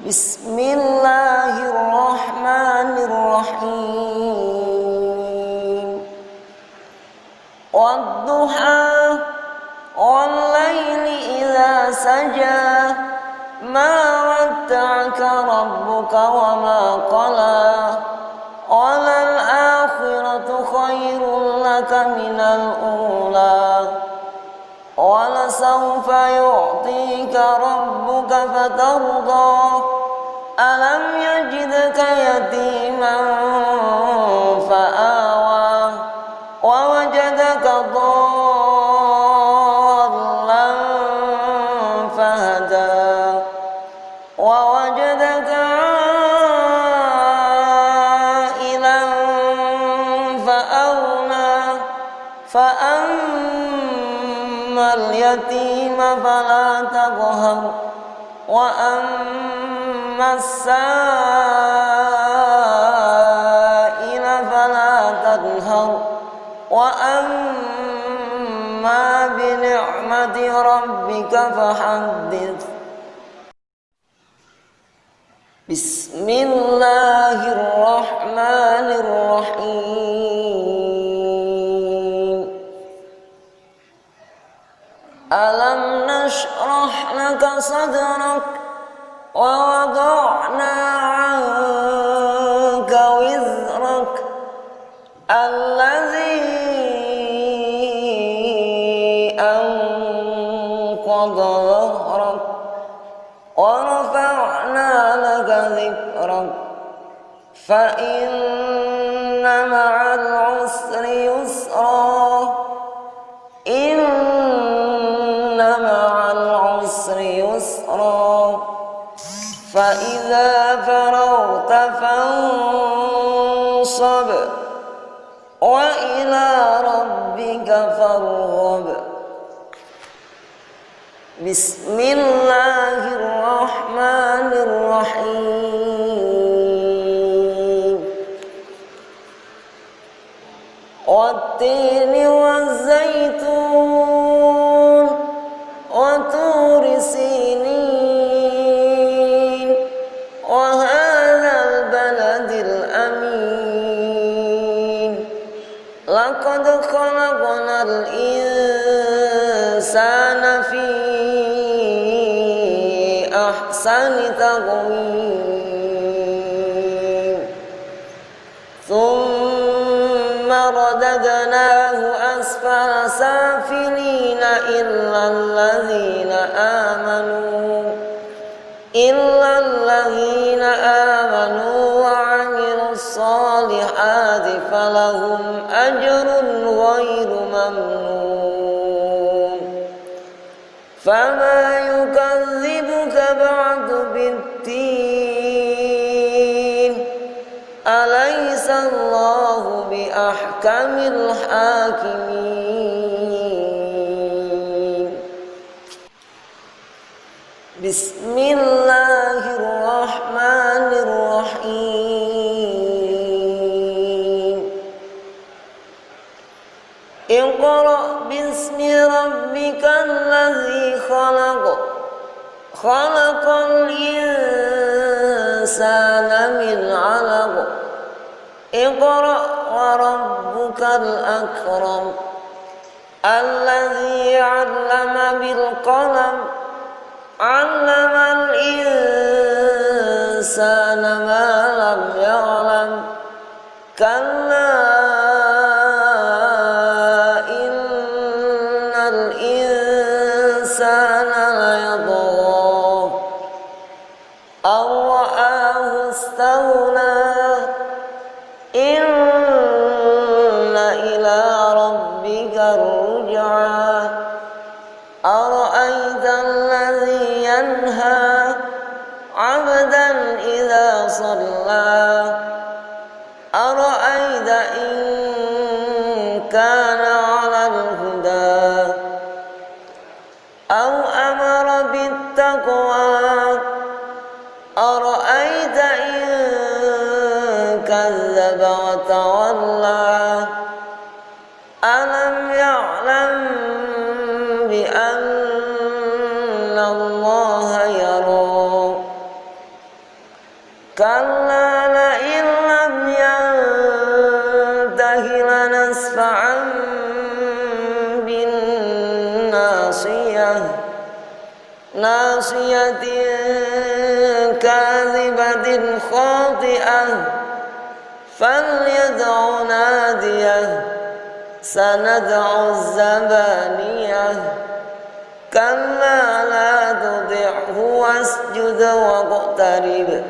Bismillahirrahmanirrahim. Wad-duha wal-laili idza saja, ma wadda'aka rabbuka wa ma qala, walal akhiratu khairul laka minal ula, walasawfa yu'tika rabbuka fatarda, alam yajidka yatiman fa'awa, wa wajadaka dhallan fahada, wa wajadaka ailan fa'awna, fa'ammal yatima fala taqhar, wa as-sa'ila fala tanhar, wa amma bi ni'mati rabbika fahaddith. Bismillahirrahmanirrahim. Alam nashrah laka sadrak wa wada'na 'anka wizrak alladhi anqadha dhahrak wa rafa'na laka dhikrak fa inna ma'al 'usri yusra, inna ma'al 'usri yusra, فإذا فرغت فانصب وإلى ربك فارغب. بسم الله الرحمن الرحيم. والتين والزيتون وطور سينين وهذا البلد الأمين. لقد خلقنا الإنسان في أحسن تقويم ثم رددناه أسفل سافلين إلا الذين آمنوا وعملوا الصالحات فلهم أجر غير ممنون. فما يكذبك بعد بالدين، أليس الله بأحكم الحاكمين. بسم الله الرحمن الرحيم. اقرأ باسم ربك الذي خلق، خلق الإنسان من علق، اقرأ وربك الأكرم الذي علم بالقلم، علم الإنسان ما لم يعلم، كلا إن الإنسان ليطغى أن رآه استغنى، إن إلى ربك الرجعى. أرأيت الذي ينهى عبدا إذا صلى، أرأيت إن كان على الهدى أو أمر بالتقوى، أرأيت إن كذب وتولى، ألم يعلم بأن الله يرى، ناصية كاذبة خاطئة فليدع ناديه سندع الزبانية كلا لا تطعه واسجد واقترب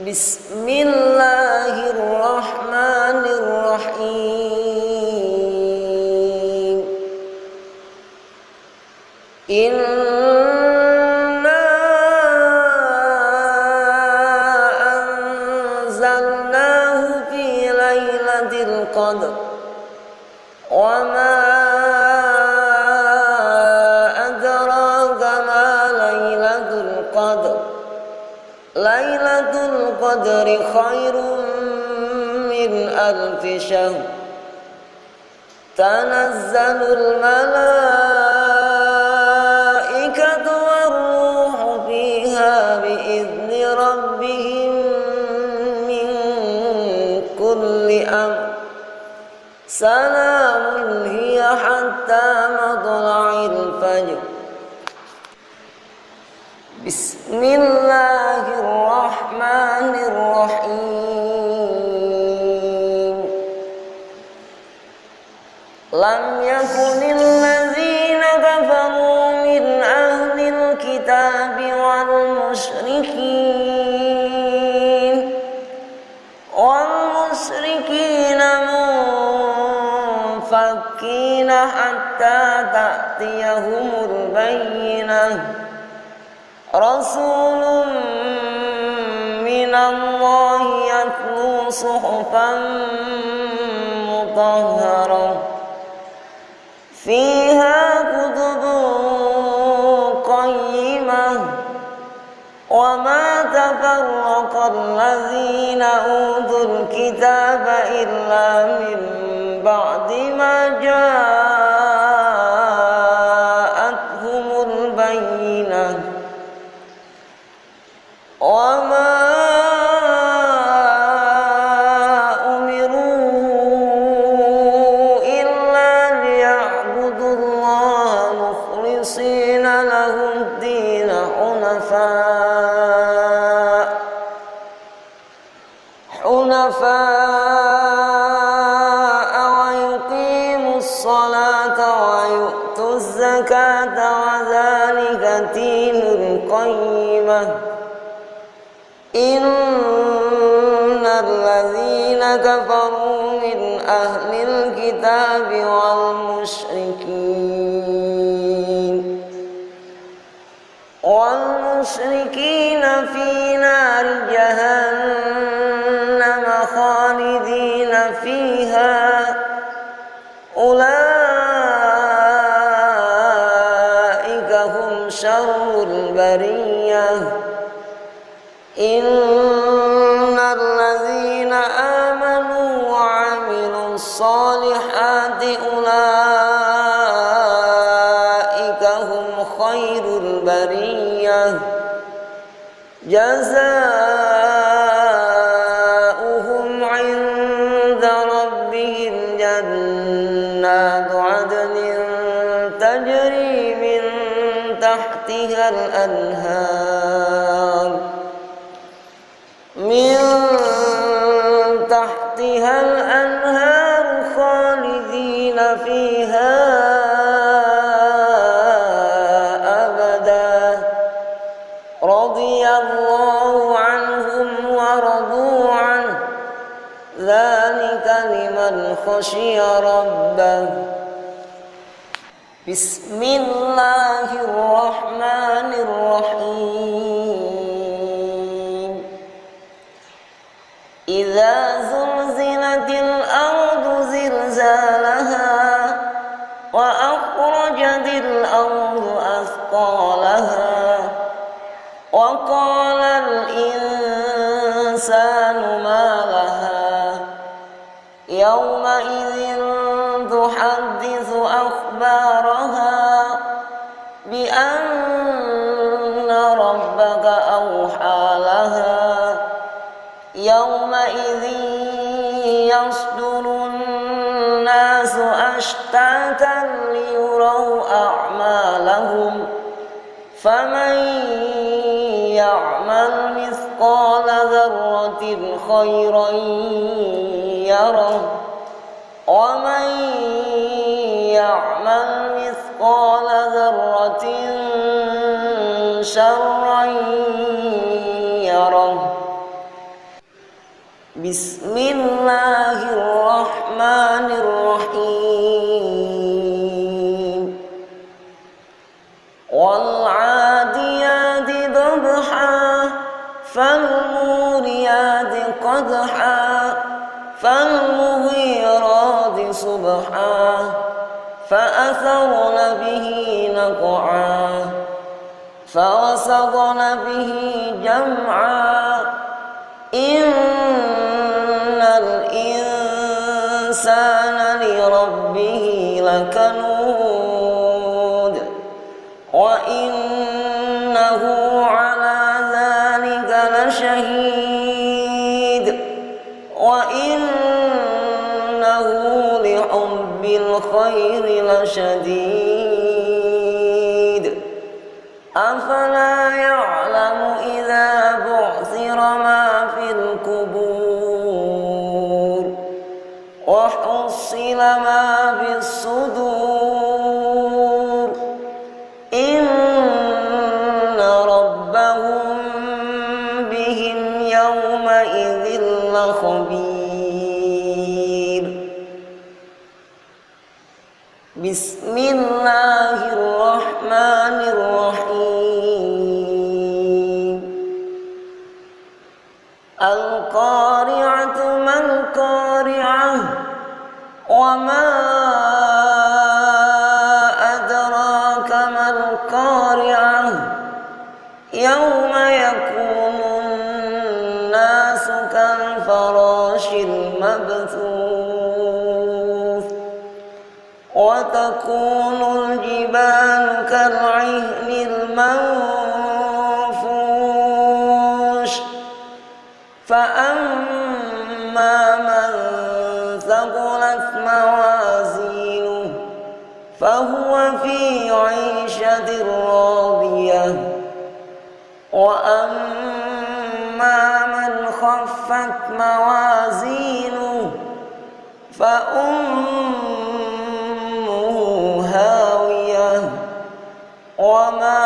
بسم الله الرحمن الرحيم إنا أنزلناه في ليلة القدر وما أدراك ما ليلة القدر ليلة القدر خير من ألف شهر تنزل الملائكة والروح فيها بإذن ربهم من كل أمر سلام هي حتى مطلع الفجر بسم الله الرحمن الرحيم لم يكن الذين كفروا من أهل الكتاب والمشركين منفكين حتى تأتيهم البينة رسول من الله يتلو صحفا مطهرة فيها كتب قيمة وما تفرق الذين أوتوا الكتاب إلا من بعد ما جاءتهم البينة وما أمروا إلا ليعبدوا الله مخلصين له الدين حنفاء ويقيموا الصلاة ويؤتوا الزكاة وذلك دين القيمة إن الذين كفروا من أهل الكتاب والمشركين في نار جهنم خالدين فيها أولئك هم شر البرية إن الذين آمنوا وعملوا الصالحات أولئك هم خير البرية جزاؤهم عند ربهم جنات عدن تجري من تحتها الأنهار خالدين فيها أبدا رضي الله عنهم ورضوا عنه ذلك لمن خشي ربه بسم الله الرحمن الرحيم إذا زلزلت الأرض زلزالها وأخرجت الأرض أثقالها وقال الإنسان ما لها يومئذ تحدث أخبارها بأن ربك أوحى لها يومئذ يصدر الناس أشتاتا ليروا أعمالهم أعمالهم فمن يعمل مثقال ذرة خيرا يره ومن يعمل مثقال ذرة شرا يره. بسم الله الرحمن الرحيم. والعاديات ضبحا فالموريات قدحا فالمغيرات صبحا فأثرن به نقعا فوسطن به جمعا إن الإنسان لربه لكنود وإنه على ذلك لشهيد وإنه لحب الخير لشديد أفلا يعلم إذا بعثر ما في القبور وحصل ما بالصدور إن ربهم بهم يومئذ لخبير. بسم الله الرحمن الرحيم. القارعة ما القارعة وما أدراك ما القارعة يوم يكون الناس كالفراش المبثوث وتكون الجبال كالعهن المنفوش فأما من ثقلت موازينه فهو في عيشة راضية وأما من خفت موازينه فأمه هاوية وما